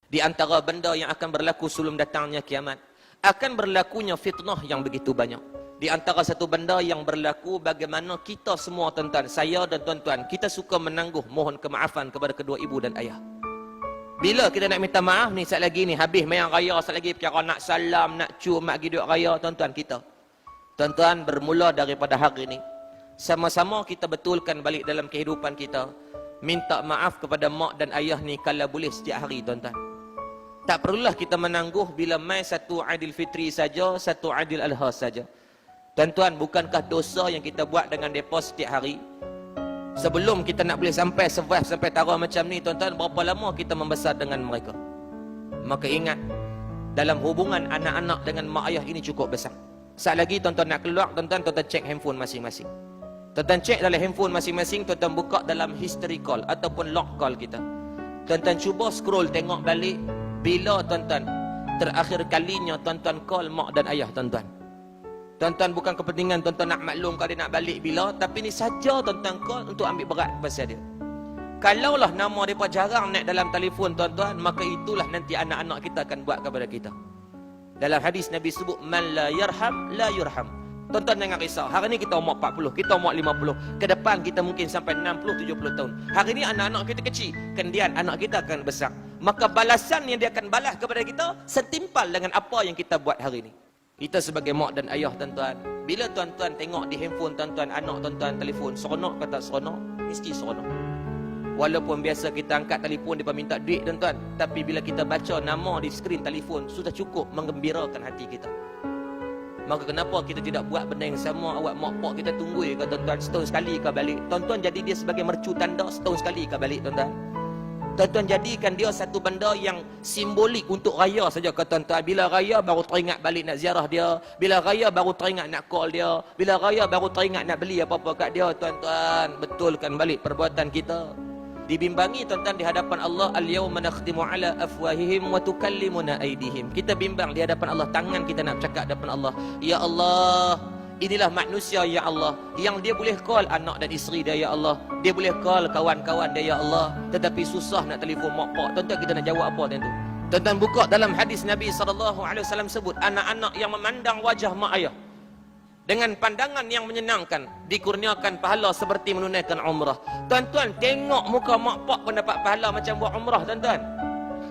Di antara benda yang akan berlaku sebelum datangnya kiamat, akan berlakunya fitnah yang begitu banyak. Di antara satu benda yang berlaku, bagaimana kita semua tuan-tuan, saya dan tuan-tuan, kita suka menangguh mohon kemaafan kepada kedua ibu dan ayah. Bila kita nak minta maaf ni, saat lagi ni habis mayang raya, saat lagi perkara nak salam, nak cium, nak pergi duit raya, tuan-tuan kita. Tuan-tuan, bermula daripada hari ni, sama-sama kita betulkan balik dalam kehidupan kita, minta maaf kepada mak dan ayah ni kalau boleh setiap hari, tuan-tuan. Tak perlulah kita menangguh bila mai satu Aidil Fitri saja, satu Aidil Adha saja. Tuan-tuan, bukankah dosa yang kita buat dengan mereka setiap hari? Sebelum kita nak boleh sampai survive sampai tara macam ni, tuan-tuan, berapa lama kita membesar dengan mereka? Maka ingat, dalam hubungan anak-anak dengan mak ayah ini cukup besar. Saat lagi tuan-tuan nak keluar, tuan-tuan cek handphone masing-masing. Tuan-tuan cek dalam handphone masing-masing, tuan-tuan buka dalam history call ataupun log call kita. Tuan-tuan cuba scroll tengok balik, bila tuan-tuan terakhir kalinya tuan-tuan call mak dan ayah tuan-tuan. Tuan-tuan bukan kepentingan tuan-tuan nak maklum kalau dia nak balik bila, tapi ni saja tuan-tuan call untuk ambil berat pasal dia. Kalaulah nama mereka jarang naik dalam telefon tuan-tuan, maka itulah nanti anak-anak kita akan buat kepada kita. Dalam hadis Nabi sebut, man la yarham la yurham. Tuan-tuan jangan risau, hari ni kita umur 40, kita umur 50, ke depan kita mungkin sampai 60-70 tahun. Hari ni anak-anak kita kecil, kemudian anak kita akan besar. Maka balasan yang dia akan balas kepada kita setimpal dengan apa yang kita buat hari ni. Kita sebagai mak dan ayah tuan-tuan, bila tuan-tuan tengok di handphone tuan-tuan, anak tuan-tuan telefon, seronok ke tak seronok? Mesti seronok. Walaupun biasa kita angkat telefon, dia minta duit tuan-tuan, tapi bila kita baca nama di skrin telefon, sudah cukup menggembirakan hati kita. Maka kenapa kita tidak buat benda yang sama? Awak mak pak kita tunggu ke tuan-tuan, setahun sekali ke balik. Tuan-tuan jadi dia sebagai mercu tanda, setahun sekali ke balik tuan-tuan. Tuan-tuan jadikan dia satu benda yang simbolik untuk raya saja ke tuan-tuan. Bila raya baru teringat balik nak ziarah dia, bila raya baru teringat nak call dia, bila raya baru teringat nak beli apa-apa kat dia. Tuan-tuan, betulkan balik perbuatan kita. Dibimbangi tuan-tuan di hadapan Allah, al-yawma nakhtimu ala afwahihim wa tukallimuna aydihim. Kita bimbang di hadapan Allah, tangan kita nak cakap di hadapan Allah, ya Allah, inilah manusia ya Allah, yang dia boleh call anak dan isteri dia ya Allah, dia boleh call kawan-kawan dia ya Allah, tetapi susah nak telefon mak pak. Tuan-tuan, kita nak jawab apa tentu? Tuan-tuan buka dalam hadis Nabi SAW sebut, anak-anak yang memandang wajah mak ayah dengan pandangan yang menyenangkan dikurniakan pahala seperti menunaikan umrah. Tuan-tuan, tengok muka mak pak pun dapat pahala macam buat umrah tuan-tuan.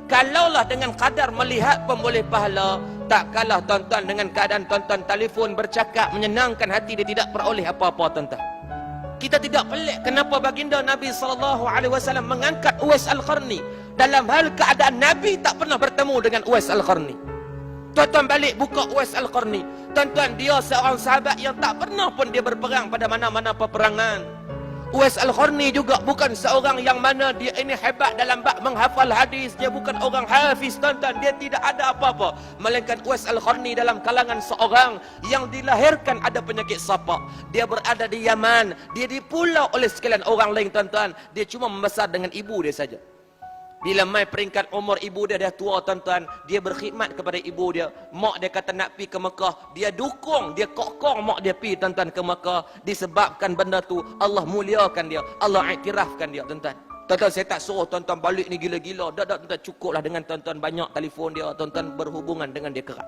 Kalaulah dengan kadar melihat pun boleh pahala, tak kalah tuan-tuan dengan keadaan tuan-tuan telefon bercakap menyenangkan hati, dia tidak peroleh apa-apa tuan-tuan. Kita tidak pelik kenapa baginda Nabi SAW mengangkat Uwais Al-Qarni dalam hal keadaan Nabi tak pernah bertemu dengan Uwais Al-Qarni. Tuan-tuan balik buka Uwais Al-Qarni, tuan-tuan, dia seorang sahabat yang tak pernah pun dia berperang pada mana-mana peperangan. Uwais Al-Qarni juga bukan seorang yang mana dia ini hebat dalam bab menghafal hadis, dia bukan orang hafiz tuan-tuan, dia tidak ada apa-apa. Melainkan Uwais Al-Qarni dalam kalangan seorang yang dilahirkan ada penyakit sapak. Dia berada di Yaman, dia dipulau oleh sekalian orang lain tuan-tuan, dia cuma membesar dengan ibu dia saja. Bila mai peringkat umur ibu dia dah tua tuan-tuan, dia berkhidmat kepada ibu dia. Mak dia kata nak pergi ke Mekah, dia dukung, dia kokong mak dia pergi tuan-tuan ke Mekah. Disebabkan benda tu Allah muliakan dia, Allah iktirafkan dia tuan-tuan. Tuan-tuan, saya tak suruh tuan-tuan balik ni gila-gila. Dah tuan-tuan, cukuplah dengan tuan-tuan banyak telefon dia, tuan-tuan berhubungan dengan dia kerap.